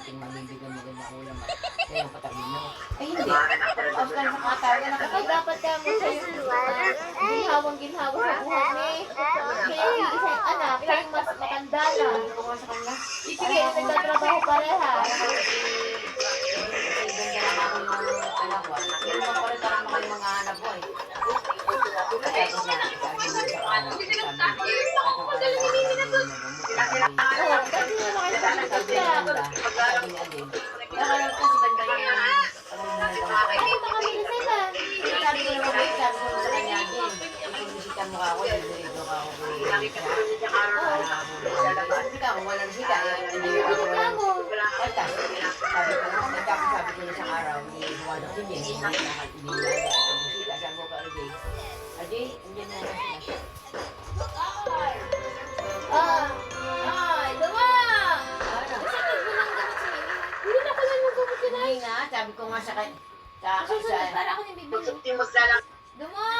ating mamibigyan magandang ulam at kaya patayin mo. Ay hindi. Oscar sa kataga na Kapag dapat ka mo sa yung ginhawang-ginhawa sa buhay ni. Kaya yung isa yung anak, siya yung mas matanda na. ko nga sa kanya. Sige, nagtatrabaho pareha. Ganda lang ako yung anak ko. Yung mga pala parang mga yung mga anak ko eh. Oo, kasi yung mga kapatid. Kaya kasi banda niya. Nakita kami ni sila. Sabi ko naman wait, sabi ko sa kanya din. Kung bisita mo ka ako, dito ka ako. Sabi ka, kung walang bisita, hindi ka ako walang. Kaltas. Sabi ko na isang araw, ni Juan of Hindi na bisita. Sabi ko ka, Ajay, hindi na siya. Ay, duma! Bakit mo lang gamot sa inyo? Hindi na pala yung gamot yun ay. Hindi nga, sabi ko nga sa Susunod para ako yung bibili. Duma!